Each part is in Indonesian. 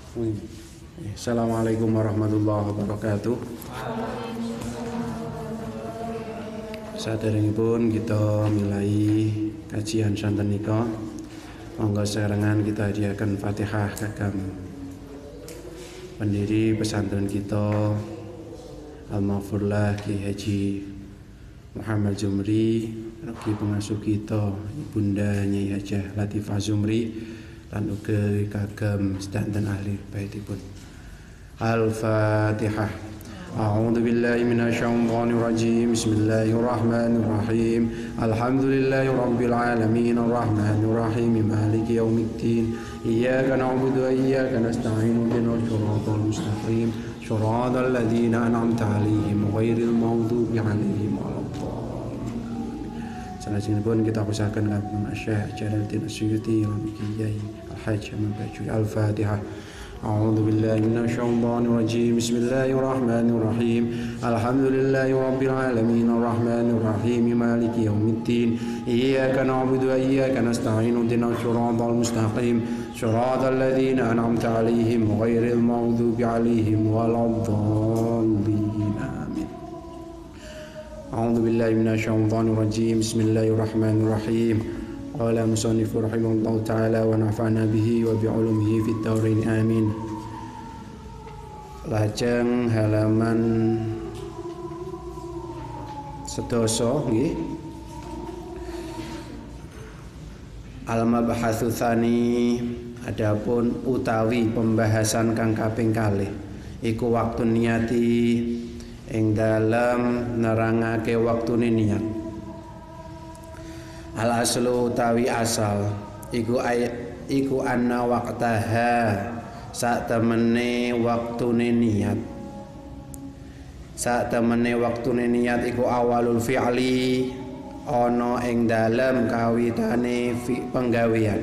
Assalamualaikum warahmatullahi wabarakatuh. Saderengipun kita mulai kajian santen nika. Monggo serangan kita hadiahkan Fatihah kagem pendiri pesantren kita Al-Maghfurlah Ki Haji Muhammad Zumri, Rogi pengasuh kita Ibunda Nyai Hajah Latifah Zumri, lan uga kagem sedanten ahli baitipun. Al-Fatihah. A'udzu billahi minasyaitonir rajim. Bismillahirrahmanirrahim. Alhamdulillahi rabbil alamin arrahmanir rahim maliki yaumiddin. Iyyaka na'budu wa iyyaka nasta'in ihdinas siratal mustaqim. Shiratal ladzina an'amta 'alaihim ghairil maghdubi 'alaihim waladdallin. Salajengipun kita usahaken kagem Syekh Jalaluddin Asyuyuti lan Kiai Al-Hajj Mabajuri. Al-Fatihah. A'udzu billahi minasyaitonir rajim. Bismillahirrahmanirrahim. Alhamdulillahi rabbil alamin arrahmanir rahim maliki yaumiddin. Iyyaka na'budu wa iyyaka nasta'in ihdinas siratal mustaqim. Shiratal ladzina an'amta 'alaihim ghairil maghdubi 'alaihim waladdallin. Amin. A'udzu billahi minasyaitonir rajim. Bismillahirrahmanirrahim. Qala musannifu rahimahullahu ta'ala wa nafa'na bihi wa bi'ulumihi fid dharain amin. Lajeng halaman sedasa nggih. Al-mabhatsu tsani, adapun utawi pembahasan kang kaping kalih iku waktu niati ing dalem nerangake waktune niat. Al aslu utawi asal iku anna waqtaha, sak temene waktune niat. Sak temene waktune niat iku awalul fi'li, ana ing dalem kawitane penggawean.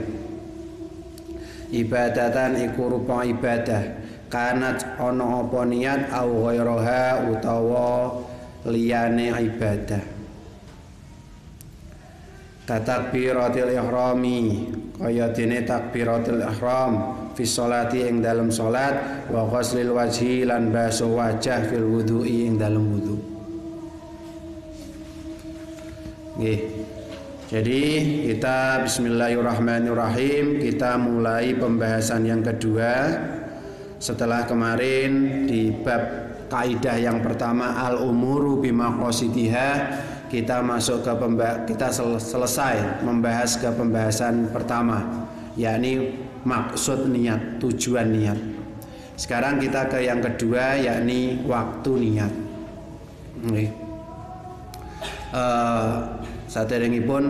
Ibadatan iku rupa ibadah, kanat ana apa niat au ghairaha utawa liyane ibadah. Katakbiratil ihrami, kaya dene takbiratul ihram fi sholati ing dalem salat, wa ghuslil wajhi lan basuh wajah fil wudu'i ing dalem wudu. Nggih. Jadi kita bismillahirrahmanirrahim, kita mulai pembahasan yang kedua setelah kemarin di bab kaidah yang pertama al-umuru bimaqasidiha. Kita masuk ke kita selesai membahas ke pembahasan pertama, yakni maksud niat, tujuan niat. Sekarang kita ke yang kedua, yakni waktu niat. Saderengipun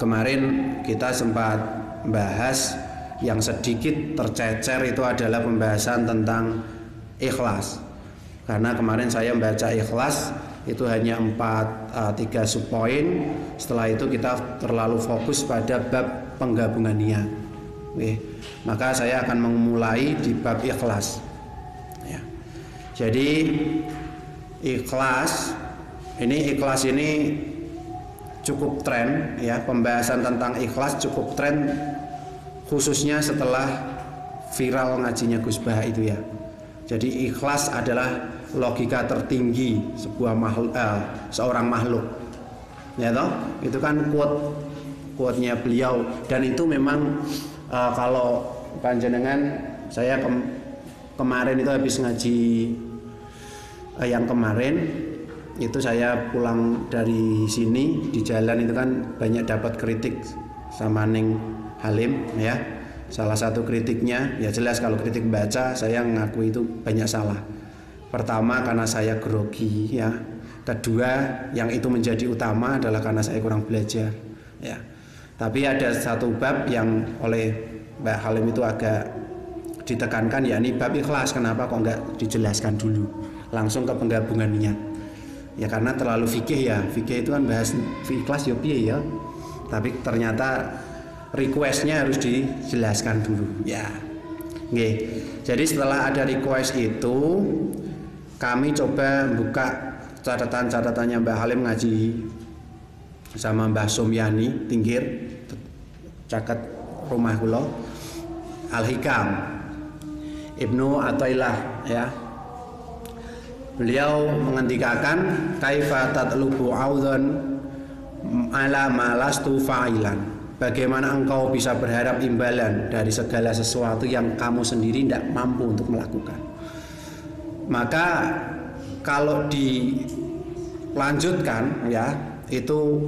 kemarin kita sempat bahas yang sedikit tercecer itu adalah pembahasan tentang ikhlas. Karena kemarin saya membaca ikhlas itu hanya 3 subpoin. Setelah itu kita terlalu fokus pada bab penggabungan niat. Maka saya akan memulai di bab ikhlas ya. Jadi ikhlas ini cukup tren ya, pembahasan tentang ikhlas cukup tren, khususnya setelah viral ngajinya Gus Bah itu ya. Jadi ikhlas adalah logika tertinggi sebuah seorang makhluk. Ya toh? Itu kan quote-nya beliau, dan itu memang kalau panjenengan saya kemarin itu habis ngaji yang kemarin itu saya pulang dari sini di jalan itu kan banyak dapat kritik sama Neng Halim ya. Salah satu kritiknya ya jelas kalau kritik baca saya ngaku itu banyak salah. Pertama karena saya grogi ya. Kedua yang itu menjadi utama adalah karena saya kurang belajar ya. Tapi ada satu bab yang oleh Mbak Halim itu agak ditekankan, yakni bab ikhlas. Kenapa kok enggak dijelaskan dulu langsung ke penggabungan niat? Ya karena terlalu fikih ya. Fikih itu kan bahas ikhlas ya piye ya. Tapi ternyata requestnya harus dijelaskan dulu ya. Nggih. Jadi setelah ada request itu kami coba buka catatan-catatannya Mbak Halim ngaji sama Mbah Somyani Tinggir caket rumah kula Al-Hikam Ibnu Athaillah ya. Beliau mengendikakan kaifa tatlubu audhan ala ma lastu fa'ilan. Bagaimana engkau bisa berharap imbalan dari segala sesuatu yang kamu sendiri tidak mampu untuk melakukan. Maka kalau dilanjutkan ya, itu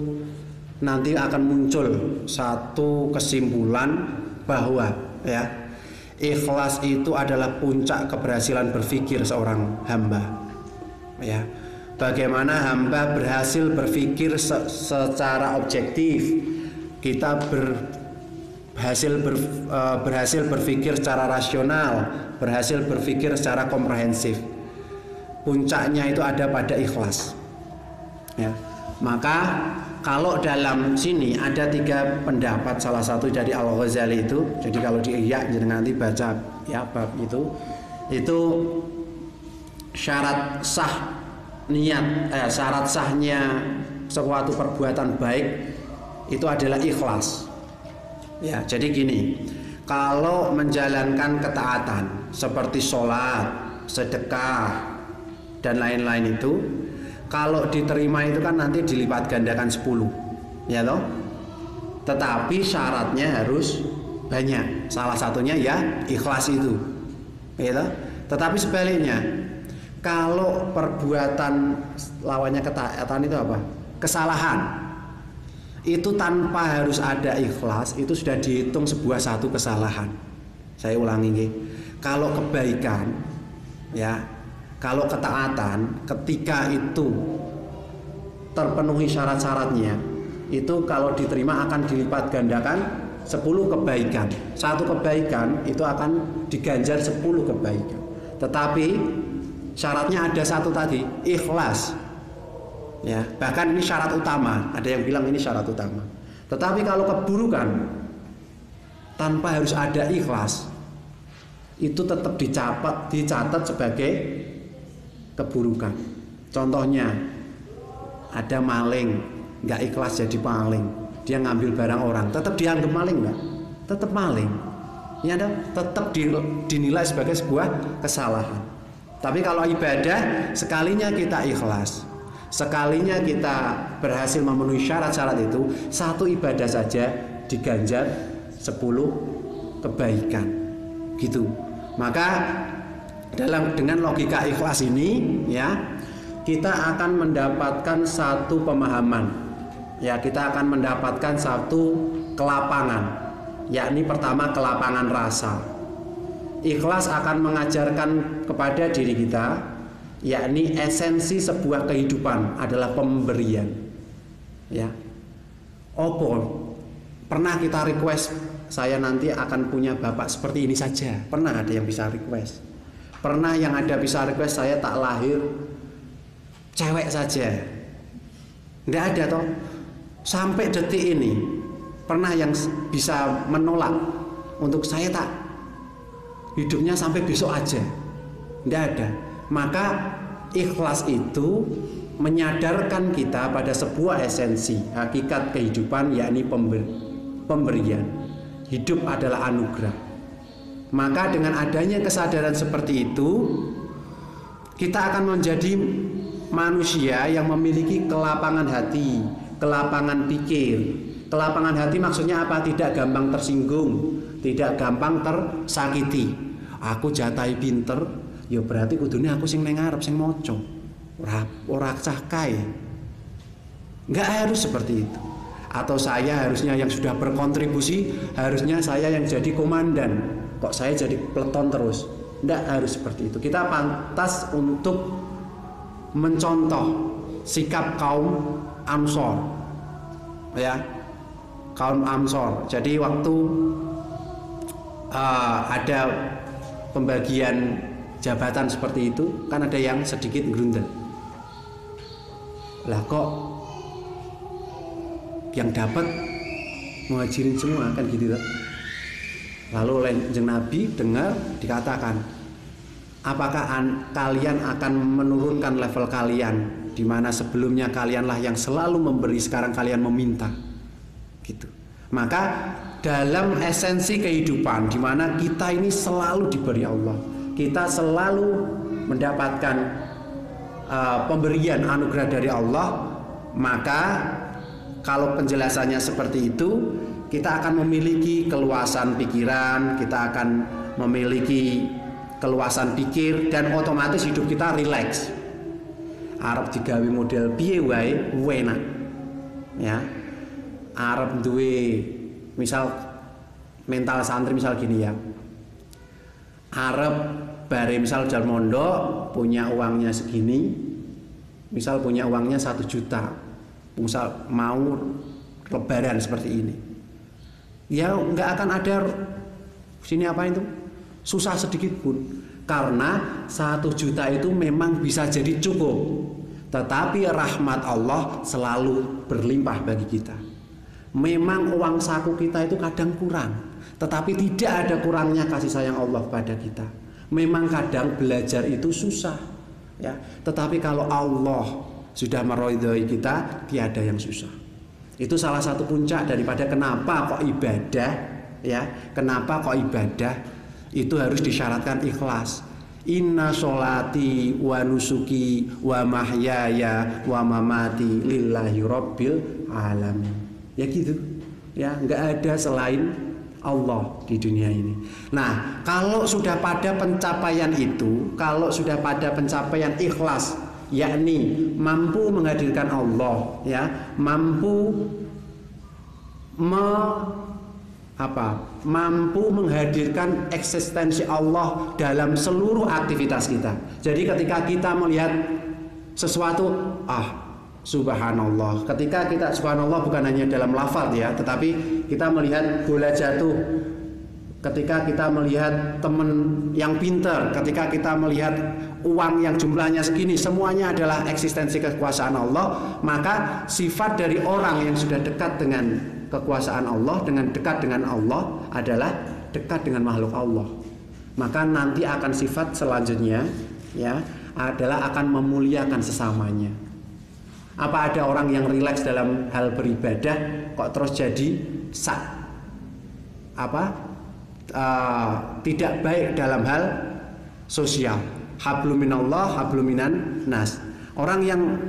nanti akan muncul satu kesimpulan bahwa ya, ikhlas itu adalah puncak keberhasilan berpikir seorang hamba. Ya, bagaimana hamba berhasil berpikir secara objektif, kita berhasil berpikir secara rasional, berhasil berpikir secara komprehensif. Puncaknya itu ada pada ikhlas. Ya, maka kalau dalam sini ada 3 pendapat, salah satu dari Al-Ghazali itu. Jadi kalau di Ihya nanti baca ya bab itu syarat sah niat, syarat sahnya suatu perbuatan baik itu adalah ikhlas. Ya, jadi gini, kalau menjalankan ketaatan seperti sholat, sedekah dan lain-lain itu, kalau diterima itu kan nanti dilipat gandakan 10, ya toh. Tetapi syaratnya harus banyak. Salah satunya ya ikhlas itu, ya toh. Tetapi sebaliknya, kalau perbuatan lawannya ketaatan itu apa? Kesalahan. Itu tanpa harus ada ikhlas, itu sudah dihitung satu kesalahan. Saya ulangi, kalau kebaikan, ya, kalau ketaatan, ketika itu terpenuhi syarat-syaratnya, itu kalau diterima akan dilipat gandakan 10 kebaikan. Satu kebaikan itu akan diganjar 10 kebaikan. Tetapi syaratnya ada satu tadi, ikhlas. Ya, bahkan ini syarat utama. Ada yang bilang ini syarat utama. Tetapi kalau keburukan tanpa harus ada ikhlas, itu tetap dicatat sebagai keburukan. Contohnya, ada maling, nggak ikhlas jadi maling, dia ngambil barang orang, tetap dianggap maling nggak? Tetap maling. Ya, tetap dinilai sebagai sebuah kesalahan. Tapi kalau ibadah, sekalinya kita ikhlas, sekalinya kita berhasil memenuhi syarat-syarat itu, satu ibadah saja diganjar 10 kebaikan. Gitu. Maka dengan logika ikhlas ini, ya, kita akan mendapatkan satu pemahaman. Ya, kita akan mendapatkan satu kelapangan. Yakni pertama, kelapangan rasa. Ikhlas akan mengajarkan kepada diri kita, yakni esensi sebuah kehidupan adalah pemberian. Ya, pernah kita request, saya nanti akan punya bapak seperti ini saja? Pernah ada yang bisa request? Pernah yang ada bisa request saya tak lahir cewek saja? Tidak ada toh. Sampai detik ini pernah yang bisa menolak untuk saya tak hidupnya sampai besok aja? Tidak ada. Maka ikhlas itu menyadarkan kita pada sebuah esensi hakikat kehidupan, yakni pemberian. Hidup adalah anugerah. Maka dengan adanya kesadaran seperti itu, kita akan menjadi manusia yang memiliki kelapangan hati, kelapangan pikir. Kelapangan hati maksudnya apa? Tidak gampang tersinggung, tidak gampang tersakiti. Aku jatahi pinter, ya berarti kudune aku sing nang ngarep sing maca. Ora cah kae. Enggak harus seperti itu. Atau saya harusnya yang sudah berkontribusi, harusnya saya yang jadi komandan. Kok saya jadi peleton terus? Enggak harus seperti itu. Kita pantas untuk mencontoh sikap kaum Ansor. Ya. Kaum Ansor. Jadi waktu ada pembagian jabatan seperti itu, kan ada yang sedikit grundel. Lah kok yang dapat muhajirin semua, kan gitu loh. Lalu oleh Nabi dengar dikatakan, apakah kalian akan menurunkan level kalian, di mana sebelumnya kalianlah yang selalu memberi, sekarang kalian meminta, gitu. Maka dalam esensi kehidupan, di mana kita ini selalu diberi Allah, kita selalu mendapatkan pemberian anugerah dari Allah, maka kalau penjelasannya seperti itu, kita akan memiliki keluasan pikiran, kita akan memiliki keluasan pikir, dan otomatis hidup kita rileks. Arep digawe model piye wae enak. Ya. Arep duwe misal mental santri misal gini ya. Arep bare misal jual mondok punya uangnya segini, misal punya uangnya 1 juta, misal mau lebaran seperti ini, ya nggak akan ada sini apa itu susah sedikit pun, karena 1 juta itu memang bisa jadi cukup, tetapi rahmat Allah selalu berlimpah bagi kita. Memang uang saku kita itu kadang kurang, tetapi tidak ada kurangnya kasih sayang Allah pada kita. Memang kadang belajar itu susah, ya. Tetapi kalau Allah sudah meridhoi kita, tiada yang susah. Itu salah satu puncak daripada kenapa kok ibadah, ya. Kenapa kok ibadah itu harus disyaratkan ikhlas. Inna sholati wa nusuki wa mahyaya wa mamati lillahi rabbil alamin. Ya gitu, ya nggak ada selain Allah di dunia ini. Nah, kalau sudah pada pencapaian itu, kalau sudah pada pencapaian ikhlas, yakni mampu menghadirkan Allah, ya, mampu mampu menghadirkan eksistensi Allah dalam seluruh aktivitas kita. Jadi ketika kita melihat sesuatu, subhanallah. Ketika kita subhanallah bukan hanya dalam lafaz ya, tetapi kita melihat bola jatuh, ketika kita melihat teman yang pintar, ketika kita melihat uang yang jumlahnya segini, semuanya adalah eksistensi kekuasaan Allah. Maka sifat dari orang yang sudah dekat dengan kekuasaan Allah, dengan dekat dengan Allah adalah dekat dengan makhluk Allah. Maka nanti akan sifat selanjutnya ya adalah akan memuliakan sesamanya. Apa ada orang yang rileks dalam hal beribadah kok terus jadi tidak baik dalam hal sosial? Hablum minallah, hablum minan nas. Orang yang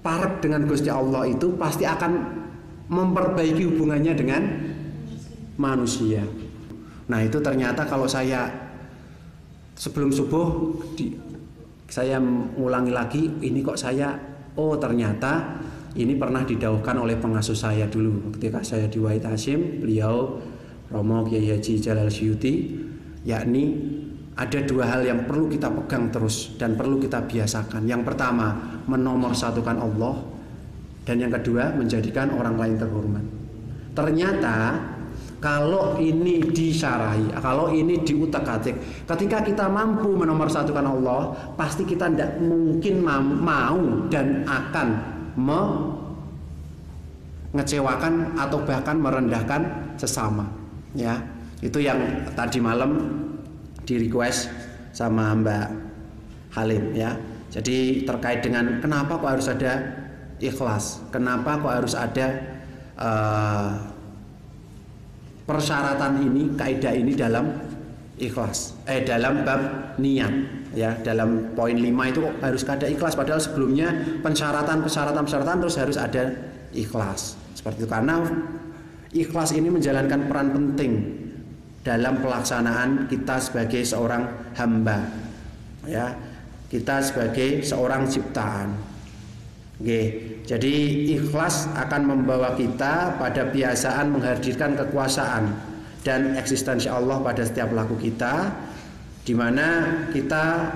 parek dengan Gusti Allah itu pasti akan memperbaiki hubungannya dengan manusia. Nah itu ternyata kalau saya sebelum subuh saya ulangi lagi, ini kok saya ternyata ini pernah didauhkan oleh pengasuh saya dulu ketika saya di Wahid Hasyim, beliau Romo Kiai Haji Jalal Syuuti, yakni ada 2 hal yang perlu kita pegang terus dan perlu kita biasakan. Yang pertama, menomorsatukan Allah, dan yang kedua, menjadikan orang lain terhormat. Ternyata kalau ini disyarahi, kalau ini diutak-atik, ketika kita mampu menomorsatukan Allah, pasti kita tidak mungkin mau dan akan mengecewakan atau bahkan merendahkan sesama. Ya, itu yang tadi malam di request sama Mbak Halim ya. Jadi terkait dengan kenapa kok harus ada ikhlas, kenapa kok harus ada persyaratan ini, kaidah ini dalam ikhlas, dalam bab niat ya, dalam poin 5 itu harus ada ikhlas, padahal sebelumnya persyaratan terus harus ada ikhlas seperti itu, karena ikhlas ini menjalankan peran penting dalam pelaksanaan kita sebagai seorang hamba ya, kita sebagai seorang ciptaan. Oke, jadi ikhlas akan membawa kita pada kebiasaan menghadirkan kekuasaan dan eksistensi Allah pada setiap laku kita, di mana kita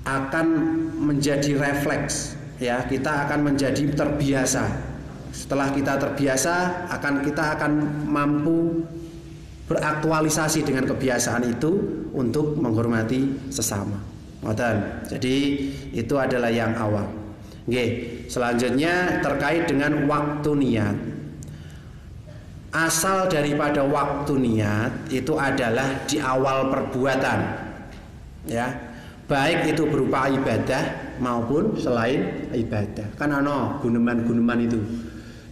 akan menjadi refleks ya, kita akan menjadi terbiasa. Setelah kita terbiasa, kita akan mampu beraktualisasi dengan kebiasaan itu untuk menghormati sesama. Jadi itu adalah yang awal. Oke, selanjutnya terkait dengan waktu niat. Asal daripada waktu niat itu adalah di awal perbuatan. Ya. Baik itu berupa ibadah maupun selain ibadah. Kan ana guneman-guneman itu.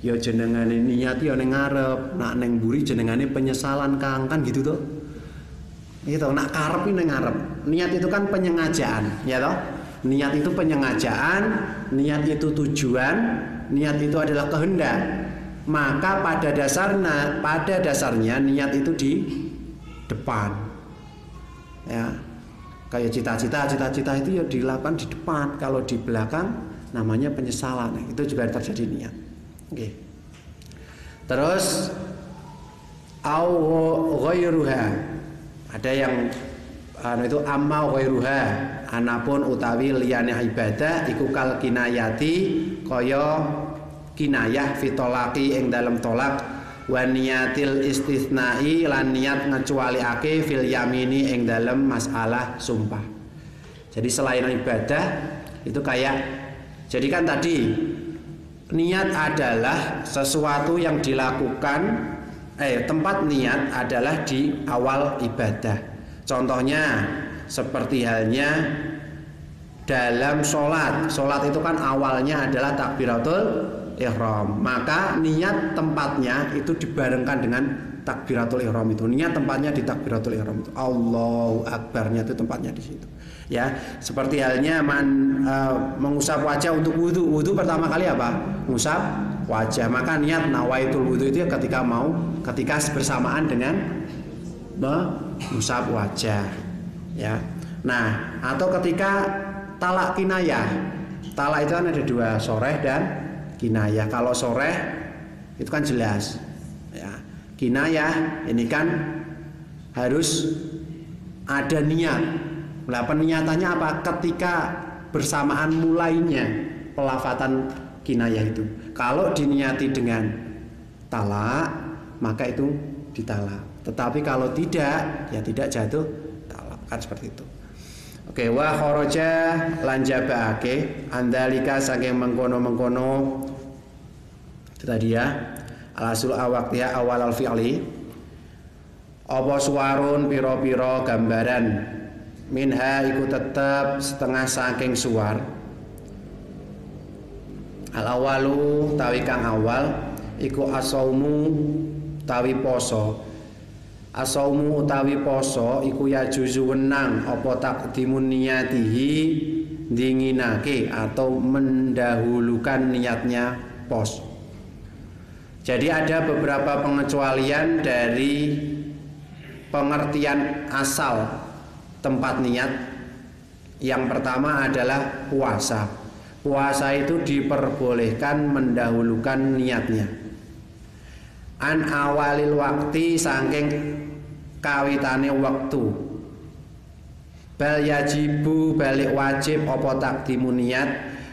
Ya jenengane niat ya ning ngarep, nak ning mburi jenengane penyesalan Kang, kan gitu toh. Gitu, nak karep ini ngarep. Niat itu kan penyengajaan, ya toh? Niat itu penyengajaan, niat itu tujuan, niat itu adalah kehendak. Maka pada dasarnya niat itu di depan. Ya. Kayak cita-cita itu ya dilakukan di depan. Kalau di belakang namanya penyesalan. Itu juga terjadi niat. Oke. Terus au ghairuha. Ada yang itu amma ghairuha, anapun utawi liyane ibadah iku kal kinayati kaya kinayah fitolaki ing dalam tolak wa niyatil istisnai lan niat ngecualiake fil yamini ing dalam masalah sumpah. Jadi selain ibadah itu kayak, jadi kan tadi niat adalah sesuatu yang dilakukan, tempat niat adalah di awal ibadah. Contohnya seperti halnya dalam sholat. Sholat itu kan awalnya adalah takbiratul ihram. Maka niat tempatnya itu dibarengkan dengan takbiratul ihram itu. Niat tempatnya di takbiratul ihram itu. Allahu Akbarnya itu tempatnya di situ. Ya, seperti halnya mengusap wajah untuk wudu. Wudu pertama kali apa? Mengusap wajah. Maka niat nawaitul wudu itu ketika bersamaan dengan mengusap wajah. Ya. Nah, atau ketika talak kinayah. Talak itu kan ada dua, soreh dan kinayah. Kalau soreh itu kan jelas. Ya. Kinayah ini kan harus ada niat. Nah, peniatannya apa? Ketika bersamaan mulainya pelafatan kinayah itu. Kalau diniati dengan talak, maka itu ditalak. Tetapi kalau tidak, ya tidak jatuh talak. Kan seperti itu. Oke, wa kharaja lan jabaake andalika saking mengkono-mengkono itu tadi ya. Alasul awaqtiha awal al-fi'li. Apa suwarun pira-pira gambaran minha iku tetep setengah saking suwar. Al awalu tawi kang awal iku asaumu tawi poso. Asaumu utawi poso iku ya juzu wenang apa takdimun niyatihi dinginake atau mendahulukan niatnya pos. Jadi ada beberapa pengecualian dari pengertian asal tempat niat. Yang pertama adalah puasa. Puasa itu diperbolehkan mendahulukan niatnya. An awalil waktu saking kawitane waktu. Bal yajibu balik wajib apa takdimu niat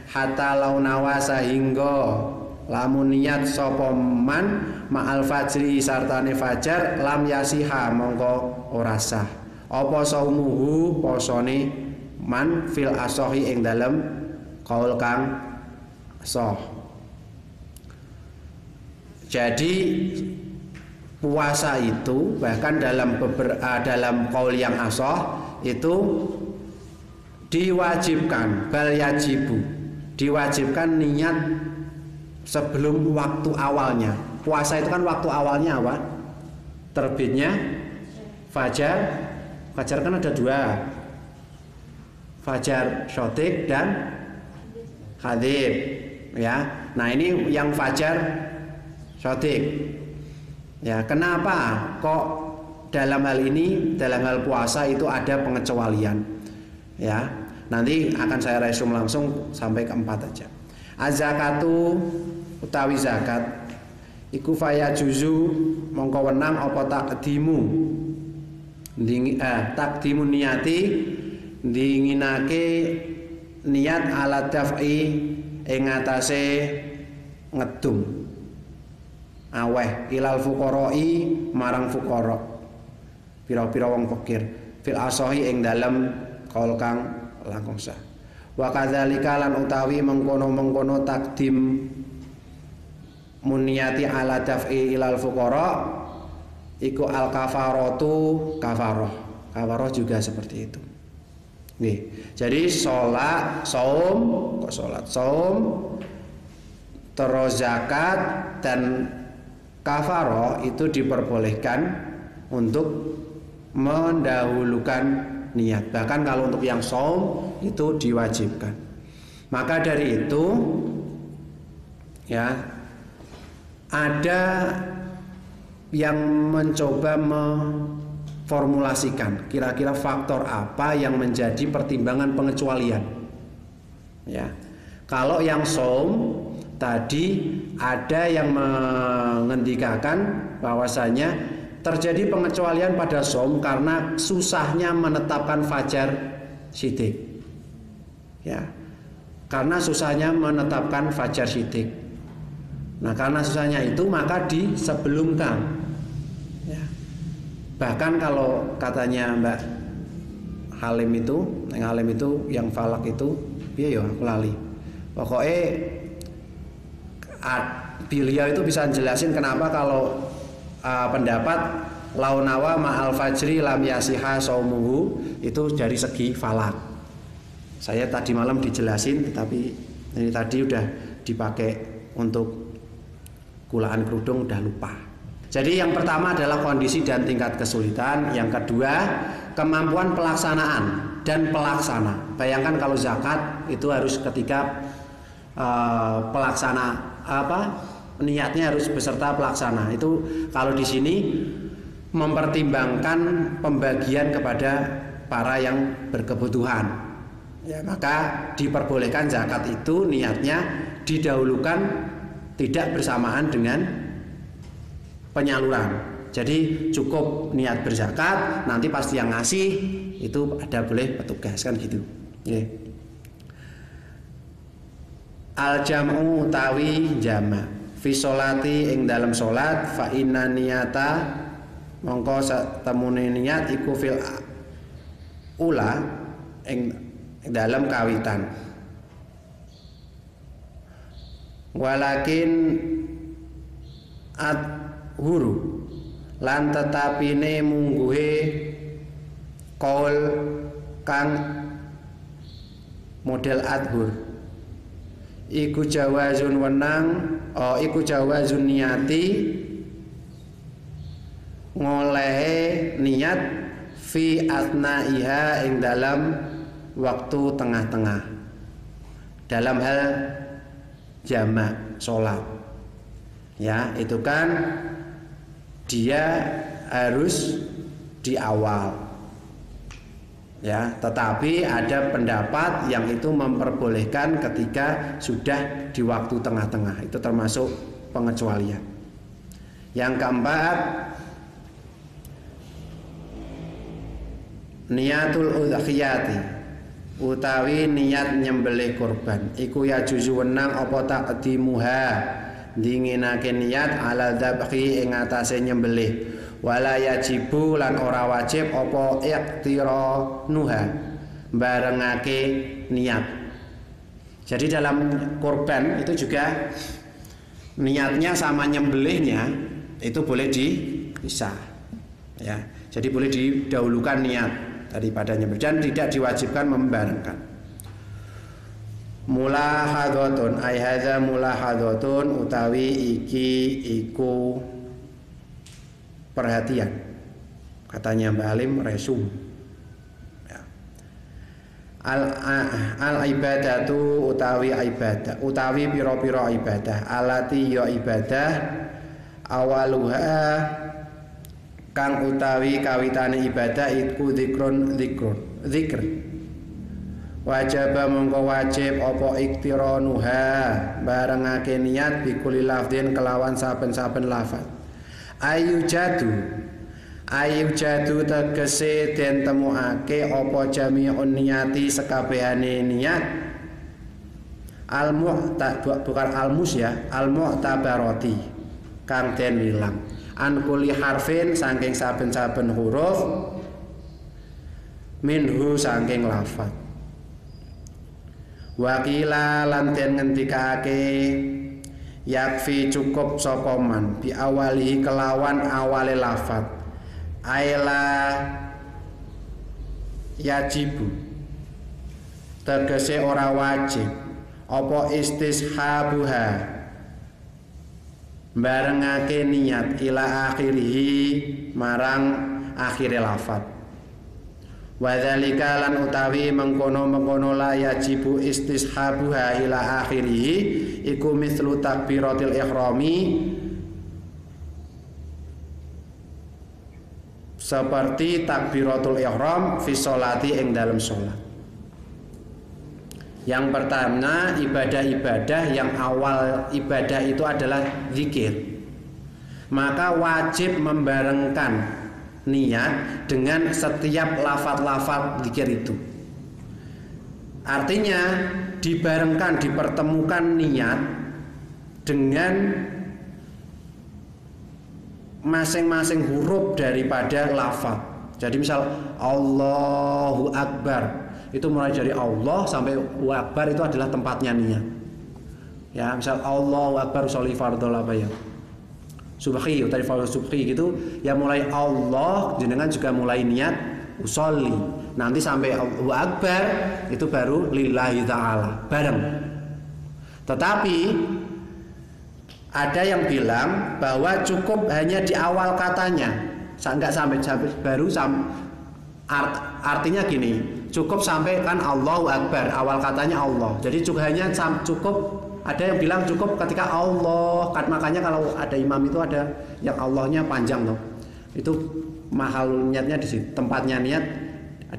hatta launawa sehingga lamun niat sapa man ma'al fajri sartane fajar lam yasiha mongko ora sah. Apa saumuhu posone man fil asohi ing dalem kaul kang sah. Jadi puasa itu bahkan dalam kaul yang asoh itu diwajibkan, bal yajibu, diwajibkan niat sebelum waktu awalnya. Puasa itu kan waktu awalnya apa? Terbitnya fajar. Fajar kan ada dua, fajar syotik dan hadib, ya. Nah ini yang fajar syotik, ya. Kenapa kok dalam hal ini, dalam hal puasa itu ada pengecualian, ya? Nanti akan saya resum langsung sampai keempat aja. Az-zakatu utawi zakat, iku faya juzu mongko wenang apa takdimu. Takdimu niyati dinginake niat ala daf'i ing atase ngedum aweh ilal fuqara'i marang fuqara pira-pira wong fakir fil asohi ing dalem kaul kang langkung sah. Wa kadzalika lan utawi mengkono-mengkono takdim muniyati ala daf'i ilal fuqara iku al kafaratu kafaroh juga seperti itu. Nih, jadi saum terus zakat dan kafaroh itu diperbolehkan untuk mendahulukan niat. Bahkan kalau untuk yang shaum itu diwajibkan. Maka dari itu ya ada yang mencoba memformulasikan kira-kira faktor apa yang menjadi pertimbangan pengecualian. Ya. Kalau yang shaum tadi ada yang mengendikakan bahwasanya terjadi pengecualian pada shaum karena susahnya menetapkan fajar shidik. Ya. Karena susahnya menetapkan fajar shidik. Nah, karena susahnya itu maka disebelumkan. Ya. Bahkan kalau katanya Mbak Halim itu, yang falak itu, iya ya aku lali. Pokoknya beliau itu bisa jelasin kenapa kalau pendapat launawa ma'al fajri lam yasiha saumuhu itu dari segi falak. Saya tadi malam dijelasin, tetapi ini tadi udah dipakai untuk kulaan kerudung udah lupa. Jadi yang pertama adalah kondisi dan tingkat kesulitan. Yang kedua kemampuan pelaksanaan dan pelaksana. Bayangkan kalau zakat itu harus ketika pelaksana niatnya harus beserta pelaksana. Itu kalau di sini mempertimbangkan pembagian kepada para yang berkebutuhan. Ya, maka diperbolehkan zakat itu niatnya didahulukan tidak bersamaan dengan penyaluran. Jadi cukup niat berzakat, nanti pasti yang ngasih itu ada boleh petugas kan gitu. Yeah. Al jam'u utawi jama' fi sholati ing dalam sholat fa inna niyata mongko satemune niat iku fil ula ing dalam kawitan. Walakin huru lan tetapine mungguhe qaul kang model adhur iku jawazun wenang iku jawazun niati ngolehe niat fi atnaiha ing dalam waktu tengah-tengah dalam hal jamak sholat. Ya, itu kan dia harus di awal. Ya, tetapi ada pendapat yang itu memperbolehkan ketika sudah di waktu tengah-tengah. Itu termasuk pengecualian. Yang keempat, niatul udhiyati utawi niat nyembelih kurban. Iku ya juzu wenang apa taqdimuha dinginake niat ala dzabhi ing atase nyembelih. Wala yajibu lan ora wajib apa iqtiranuha barengake niat. Jadi dalam kurban itu juga niatnya sama nyembelihnya itu boleh dipisah. Ya, jadi boleh didahulukan niat daripada nyembelih dan tidak diwajibkan membarengkan. Mulahadhatun ai hadza mulahadhatun utawi iki iku perhatian, katanya Mbak Alim resum. Ya. Al ibadatu utawi ibadah utawi piro-piro ibadah alati yo ibadah awaluha kang utawi kawitane ibadah iku zikr wajib mongko wajib apa iktiranuha barengake niat bikuli lafdin kelawan saben-saben lafaz. Ayu jadu tegese den temuake apa jami'un niyati sekabehane niat bukan almus ya, al mu'tabarati kang den wilang an kulli harfin saking saben-saben huruf minhu saking lafaz. Wakila lan den ngendikake yakfi cukup sapa man bi awalihi kelawan awale lafaz aila yajibu tegese ora wajib apa istishabuha barengake niat ila akhirihi marang akhire lafat. Wa dzalika lan utawi mengkono-mengkono la yajibu istishabuha ila akhirih iku mislu takbiratil ihrami, seperti takbiratul ihram fi sholati ing dalam sholat. Yang pertama, ibadah-ibadah yang awal ibadah itu adalah zikir, maka wajib membarengkan niat dengan setiap lafaz-lafaz zikir itu. Artinya dibarengkan, dipertemukan niat dengan masing-masing huruf daripada lafaz. Jadi misal Allahu Akbar, itu mulai dari Allah sampai Akbar itu adalah tempatnya niat. Ya, misal Allahu Akbar sholli fardhu apa ya? Subhi atau fardhu subhi gitu, ya mulai Allah jenengan juga mulai niat usolli. Nanti sampai Allahu Akbar itu baru lillahi ta'ala bareng. Tetapi ada yang bilang bahwa cukup hanya di awal katanya, enggak sampai baru artinya gini, cukup sampai kan Allahu Akbar, awal katanya Allah. Jadi hanya cukup, ada yang bilang cukup ketika Allah, makanya kalau ada imam itu ada yang Allahnya panjang loh. Itu mahal niatnya di situ, tempatnya niat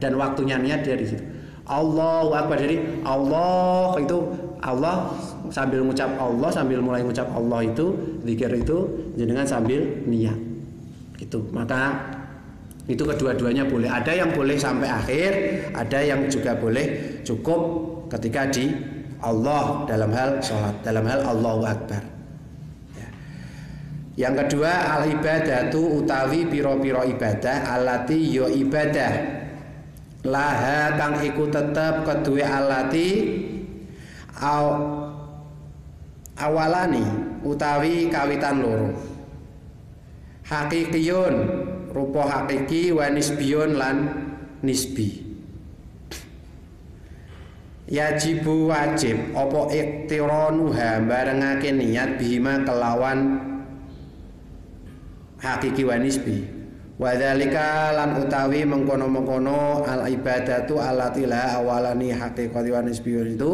dan waktunya niat dia di situ. Allahu Akbar, jadi Allah itu Allah sambil mengucap Allah, sambil mulai mengucap Allah itu zikir itu jenengan sambil niat gitu. Maka itu kedua-duanya boleh. Ada yang boleh sampai akhir, ada yang juga boleh cukup ketika di Allah dalam hal sholat, dalam hal Allahu Akbar. Ya. Yang kedua, al ibadatu utawi piro-piro ibadah, alati yo ibadah laha kang iku tetep kedue alati awalani utawi kawitan loro, hakikiyun rupa hakiki wa nisbiyun lan nisbi. Yajibu wajib apa iktiranuha barengake niat bihima kelawan hakiki wa nisbi. Wa dzalika lan utawi mengkono-mengkono al ibadatu allati la awalani haqiqati wa nisbiyun itu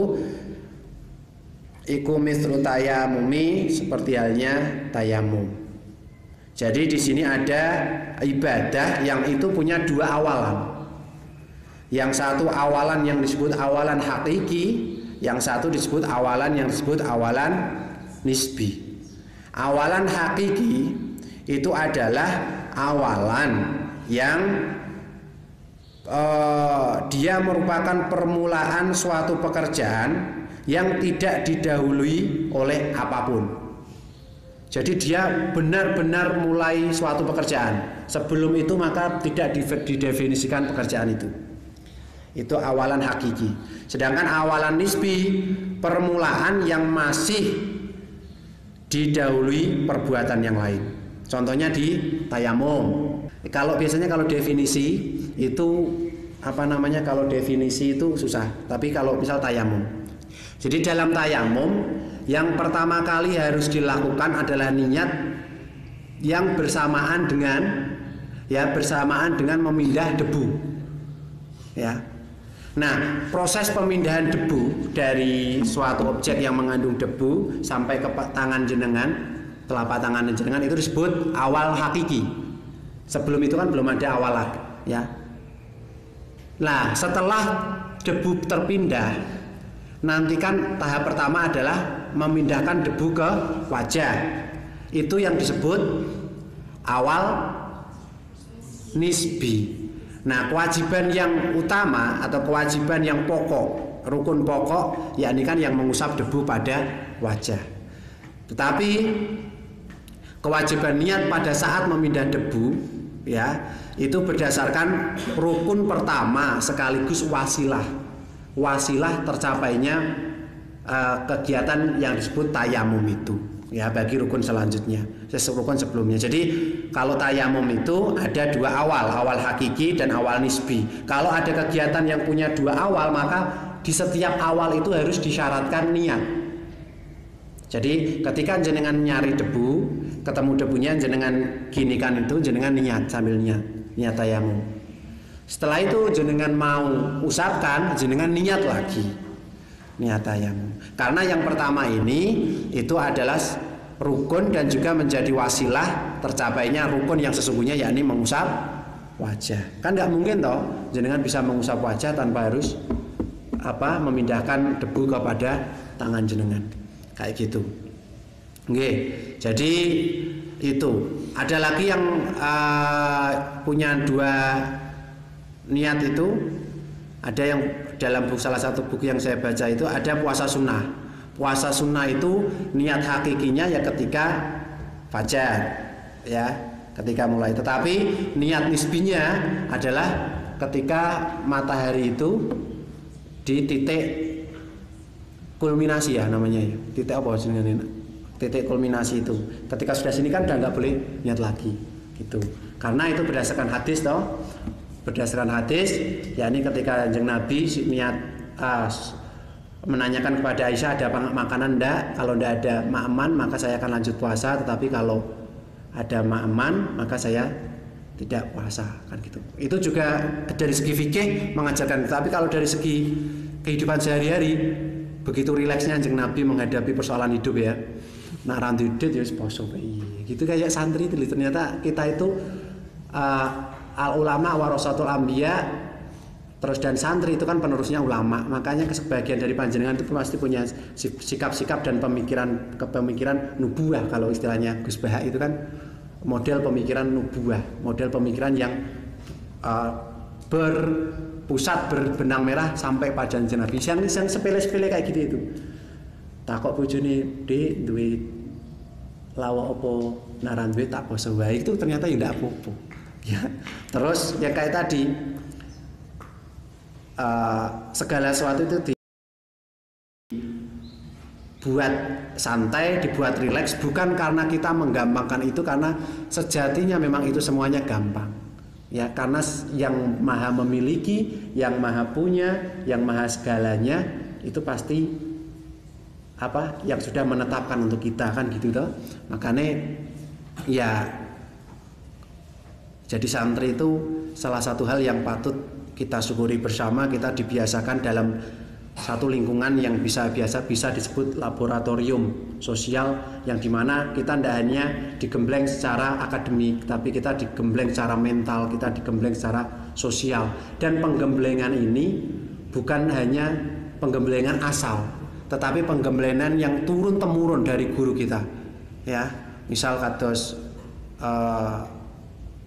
iku mislu tayamumi, seperti halnya tayamum. Jadi di sini ada ibadah yang itu punya dua awalan. Yang satu awalan yang disebut awalan hakiki, yang satu disebut awalan yang disebut awalan nisbi. Awalan hakiki itu adalah awalan yang dia merupakan permulaan suatu pekerjaan yang tidak didahului oleh apapun. Jadi dia benar-benar mulai suatu pekerjaan. Sebelum itu maka tidak didefinisikan pekerjaan itu. Itu awalan hakiki. Sedangkan awalan nisbi, permulaan yang masih didahului perbuatan yang lain. Contohnya di tayamum. Kalau biasanya kalau definisi itu apa namanya, kalau definisi itu susah. Tapi kalau misal tayamum. Jadi dalam tayamum yang pertama kali harus dilakukan adalah niat yang bersamaan dengan memindah debu. Ya. Nah, proses pemindahan debu dari suatu objek yang mengandung debu sampai ke tangan jenengan, telapak tangan jenengan itu disebut awal hakiki. Sebelum itu kan belum ada awal, ya. Nah, setelah debu terpindah, nanti kan tahap pertama adalah memindahkan debu ke wajah. Itu yang disebut awal nisbi. Nah, kewajiban yang utama atau kewajiban yang pokok, rukun pokok, yakni kan yang mengusap debu pada wajah. Tetapi kewajiban niat pada saat memindah debu, ya, itu berdasarkan rukun pertama sekaligus wasilah tercapainya kegiatan yang disebut tayamum itu, ya, bagi rukun selanjutnya, rukun sebelumnya. Jadi kalau tayamum itu ada dua awal hakiki dan awal nisbi. Kalau ada kegiatan yang punya dua awal, maka di setiap awal itu harus disyaratkan niat. Jadi ketika jenengan nyari debu, ketemu debunya jenengan ginikan itu, jenengan niat sambil niat. niat tayamum. Setelah itu jenengan mau usapkan, jenengan niat lagi niat tayamum. Karena yang pertama ini itu adalah rukun dan juga menjadi wasilah tercapainya rukun yang sesungguhnya, yakni mengusap wajah. Kan nggak mungkin toh jenengan bisa mengusap wajah tanpa harus memindahkan debu kepada tangan jenengan kayak gitu. Oke, jadi itu ada lagi yang punya dua niat itu. Ada yang dalam salah satu buku yang saya baca itu ada puasa sunnah. Puasa sunnah itu niat hakikinya ya ketika fajar, ya ketika mulai. Tetapi niat nisbinya adalah ketika matahari itu di titik kulminasi ya namanya ya. Titik apa sih ini? Titik kulminasi itu. Ketika sudah sini kan udah nggak boleh niat lagi gitu. Karena itu berdasarkan hadis toh. Berdasarkan hadis, yakni ketika Kanjeng Nabi niat menanyakan kepada Aisyah ada makanan enggak, kalau enggak ada ma'aman maka saya akan lanjut puasa, tetapi kalau ada ma'aman maka saya tidak puasa, kan gitu. Itu juga dari segi fikih mengajarkan, tapi kalau dari segi kehidupan sehari-hari begitu rileksnya Kanjeng Nabi menghadapi persoalan hidup ya. Nak randu dit ya poso gitu kayak santri itu. Ternyata kita itu al ulama warasatul anbiya, terus dan santri itu kan penerusnya ulama. Makanya sebagian dari panjenengan itu pasti punya sikap-sikap dan kepemikiran nubuah. Kalau istilahnya Gus Bahak itu kan model pemikiran nubuah, model pemikiran yang berpusat berbenang merah sampai pada Nabi. Yang sepele-sepele kayak gitu itu. Takok bojone Dik duwe lawa opo naran duwe tak poso wae, itu ternyata ya ndak apa-apa. Ya, terus ya kayak tadi segala sesuatu itu dibuat santai, dibuat rileks, bukan karena kita menggampangkan itu, karena sejatinya memang itu semuanya gampang. Ya, karena yang maha memiliki, yang maha punya, yang maha segalanya itu pasti yang sudah menetapkan untuk kita, kan gitu toh. Makanya ya jadi santri itu salah satu hal yang patut kita syukuri bersama. Kita dibiasakan dalam satu lingkungan yang bisa disebut laboratorium sosial, yang dimana kita tidak hanya digembleng secara akademik, tapi kita digembleng secara mental, kita digembleng secara sosial. Dan penggemblengan ini bukan hanya penggemblengan asal, tetapi penggemblengan yang turun temurun dari guru kita. Ya, misal kados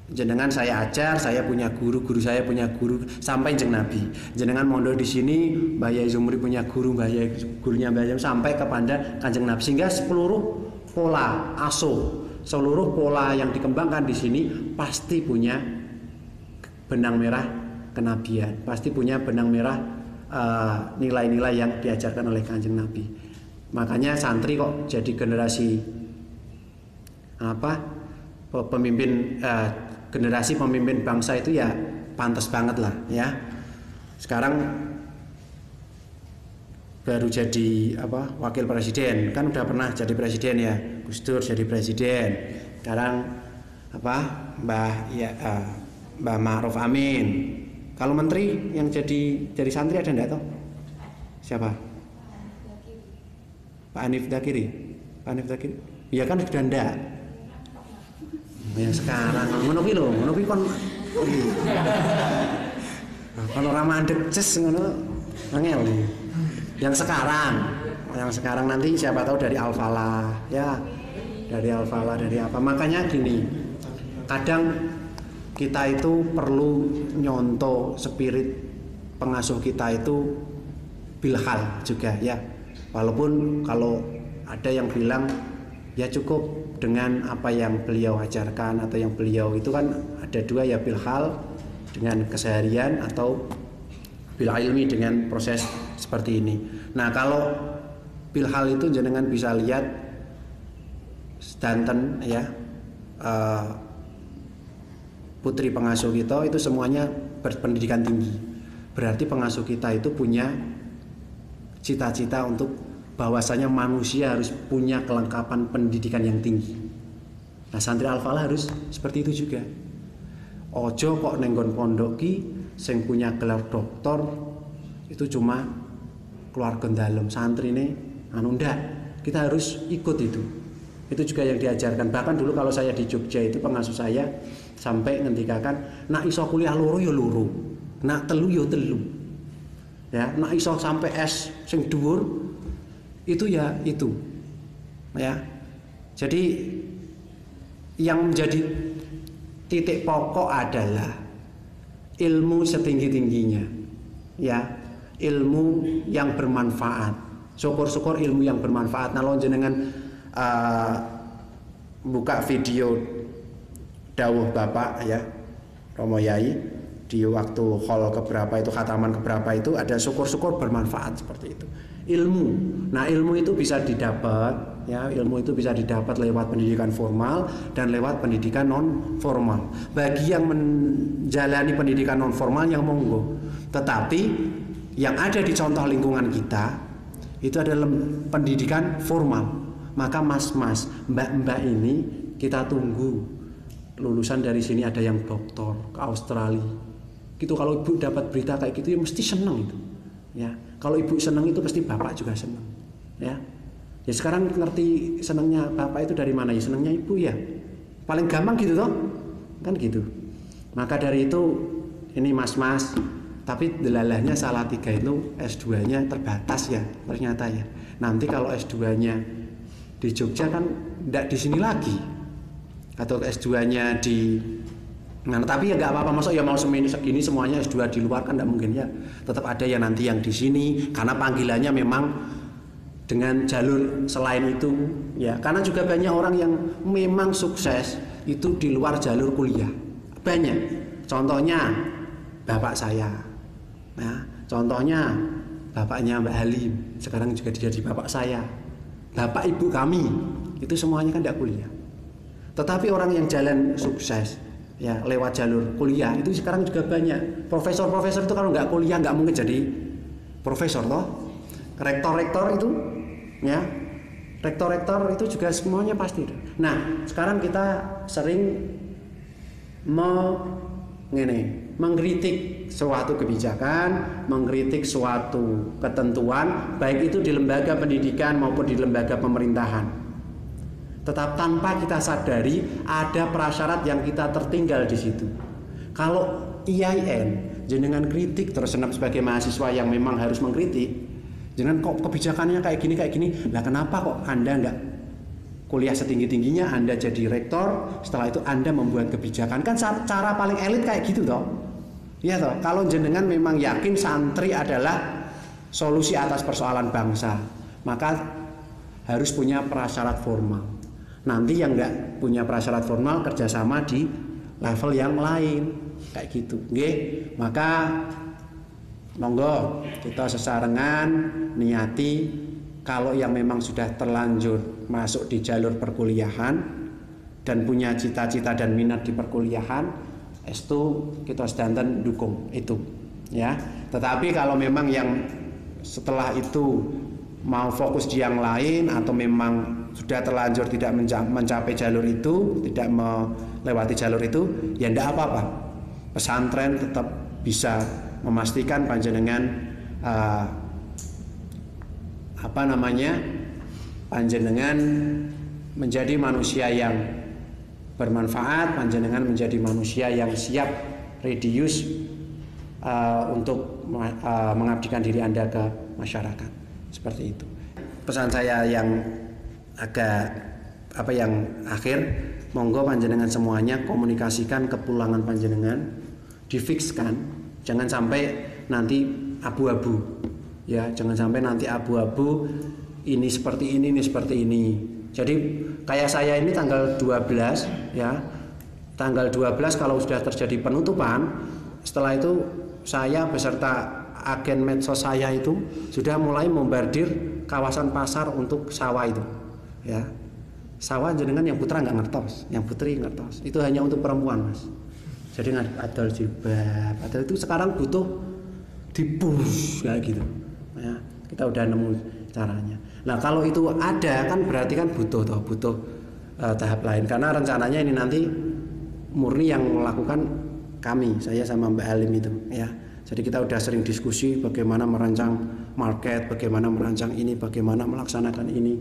jenengan saya ajar, saya punya guru, guru saya punya guru, sampai Kanjeng Nabi. Jenengan mondok di sini, Mbah Yai Zumri punya guru, Mbah Yai gurunya Mbah Yai sampai kepada Kanjeng Nabi, sehingga seluruh pola seluruh pola yang dikembangkan di sini pasti punya benang merah kenabian, pasti punya benang merah nilai-nilai yang diajarkan oleh Kanjeng Nabi. Makanya santri kok jadi generasi pemimpin generasi pemimpin bangsa itu ya pantas banget lah ya. Sekarang baru jadi wakil presiden, kan udah pernah jadi presiden ya, Gus Dur jadi presiden. Sekarang Mbah Ma'ruf Amin. Kalau menteri yang jadi santri ada enggak toh? Siapa? Pak Hanif Dakiri. Ya kan sudah enggak. Yang sekarang ngono kuwi kon kalau ora mandek ces ngono angel. Yang sekarang nanti siapa tahu dari Al-Falah ya, dari Al-Falah, dari apa. Makanya gini, kadang kita itu perlu nyontoh spirit pengasuh kita itu bilhal juga ya. Walaupun kalau ada yang bilang ya cukup dengan apa yang beliau ajarkan atau yang beliau itu kan ada dua ya, bilhal dengan keseharian atau bil ilmi dengan proses seperti ini. Nah kalau bilhal itu jenengan bisa lihat sedanten ya, putri pengasuh kita itu semuanya berpendidikan tinggi. Berarti pengasuh kita itu punya cita-cita untuk bahwasanya manusia harus punya kelengkapan pendidikan yang tinggi. Nah, santri Al-Falah harus seperti itu juga. Ojo kok nenggon pondok ki sing punya gelar doktor itu cuma keluarga dalem, santrine anu ndak. Kita harus ikut itu. Itu juga yang diajarkan. Bahkan dulu kalau saya di Jogja itu pengasuh saya sampai ngendikakan, nak iso kuliah loro ya loro, nak telu ya telu. Ya, nak iso sampai S sing dhuwur itu ya itu. Ya. Jadi yang menjadi titik pokok adalah ilmu setinggi-tingginya. Ya, ilmu yang bermanfaat. Syukur-syukur ilmu yang bermanfaat. Nah, jenengan buka video dawuh Bapak ya, Romo Yai di waktu hall keberapa itu, khataman keberapa itu, ada syukur-syukur bermanfaat seperti itu. Ilmu. Nah, ilmu itu bisa didapat ya, ilmu itu bisa didapat lewat pendidikan formal dan lewat pendidikan non formal. Bagi yang menjalani pendidikan non formal yang monggo. Tetapi yang ada di contoh lingkungan kita itu adalah pendidikan formal. Maka mas-mas, mbak-mbak ini kita tunggu lulusan dari sini ada yang doktor ke Australia. Gitu, kalau ibu dapat berita kayak gitu ya mesti seneng itu. Ya, kalau ibu seneng itu pasti bapak juga seneng. Ya, ya sekarang ngerti senengnya bapak itu dari mana ya? Senengnya ibu ya. Paling gampang gitu toh, kan gitu. Maka dari itu ini mas-mas, tapi delalahnya Salatiga itu S2-nya terbatas ya ternyata ya. Nanti kalau S2-nya di Jogja kan tidak di sini lagi, atau S2-nya di nah, tapi ya nggak apa-apa, masuk ya mau segini semuanya S2 di luar kan nggak mungkin ya. Tetap ada ya nanti yang di sini karena panggilannya memang dengan jalur selain itu ya. Karena juga banyak orang yang memang sukses itu di luar jalur kuliah. Banyak. Contohnya bapak saya. Nah, contohnya bapaknya Mbak Halim, sekarang juga jadi bapak saya. Bapak ibu kami itu semuanya kan tidak kuliah. Tetapi orang yang jalan sukses ya lewat jalur kuliah itu sekarang juga banyak. Profesor-profesor itu kalau nggak kuliah nggak mungkin jadi profesor toh. Rektor-rektor itu ya, rektor-rektor itu juga semuanya pasti. Nah, sekarang kita sering mengkritik suatu kebijakan, mengkritik suatu ketentuan, baik itu di lembaga pendidikan maupun di lembaga pemerintahan. Tetap tanpa kita sadari ada prasyarat yang kita tertinggal di situ. Kalau IAIN jenengan kritik terus sebagai mahasiswa yang memang harus mengkritik, jenengan kok kebijakannya kayak gini, lah kenapa kok Anda enggak kuliah setinggi-tingginya, Anda jadi rektor, setelah itu Anda membuat kebijakan? Kan cara paling elit kayak gitu toh. Iya toh, kalau jenengan memang yakin santri adalah solusi atas persoalan bangsa, maka harus punya prasyarat formal. Nanti yang nggak punya prasyarat formal kerjasama di level yang lain kayak gitu, nggih. Maka monggo kita sesarengan niati kalau yang memang sudah terlanjur masuk di jalur perkuliahan dan punya cita-cita dan minat di perkuliahan, itu kita sedanten dukung itu, ya. Tetapi kalau memang yang setelah itu mau fokus di yang lain atau memang sudah terlanjur tidak mencapai jalur itu, tidak melewati jalur itu, ya tidak apa-apa. Pesantren tetap bisa memastikan panjenengan panjenengan menjadi manusia yang bermanfaat, panjenengan menjadi manusia yang siap reduce untuk mengabdikan diri Anda ke masyarakat. Seperti itu. Pesan saya yang agak yang akhir, monggo panjenengan semuanya komunikasikan kepulangan panjenengan, difikskan, jangan sampai nanti abu-abu. Ya, jangan sampai nanti abu-abu, ini seperti ini seperti ini. Jadi kayak saya ini tanggal 12 ya. Tanggal 12 kalau sudah terjadi penutupan, setelah itu saya beserta agen medsos saya itu sudah mulai membardir kawasan pasar untuk sawah itu. Ya. Sawah jenengan yang putra nggak ngertos, yang putri ngertos. Itu hanya untuk perempuan, Mas. Jadi adol jilbab. Adol itu sekarang butuh dipush kayak gitu. Ya, kita udah nemu caranya. Nah, kalau itu ada kan berarti kan butuh tahap lain, karena rencananya ini nanti murni yang melakukan saya sama Mbak Alim itu ya. Jadi kita udah sering diskusi bagaimana merancang market, bagaimana merancang ini, bagaimana melaksanakan ini.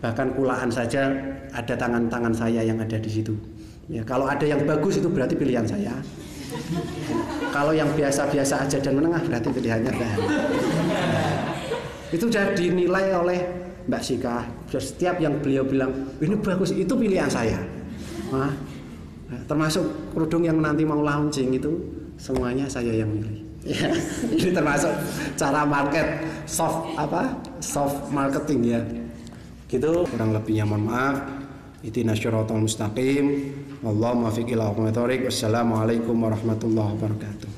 Bahkan kulaan saja ada tangan-tangan saya yang ada di situ. Ya, kalau ada yang bagus itu berarti pilihan saya. Kalau yang biasa-biasa aja dan menengah berarti pilihannya Mbak Alim. Itu sudah dinilai oleh Mbak Sika. Setiap yang beliau bilang ini bagus, itu pilihan saya. Nah, termasuk kerudung yang nanti mau launching itu semuanya saya yang milih. Ya, ini termasuk cara market soft marketing ya. Gitu kurang lebihnya mohon maaf. Ihdinas siratal mustaqim. Wallahul muwaffiq ila aqwamit thoriq. Wassalamualaikum warahmatullahi wabarakatuh.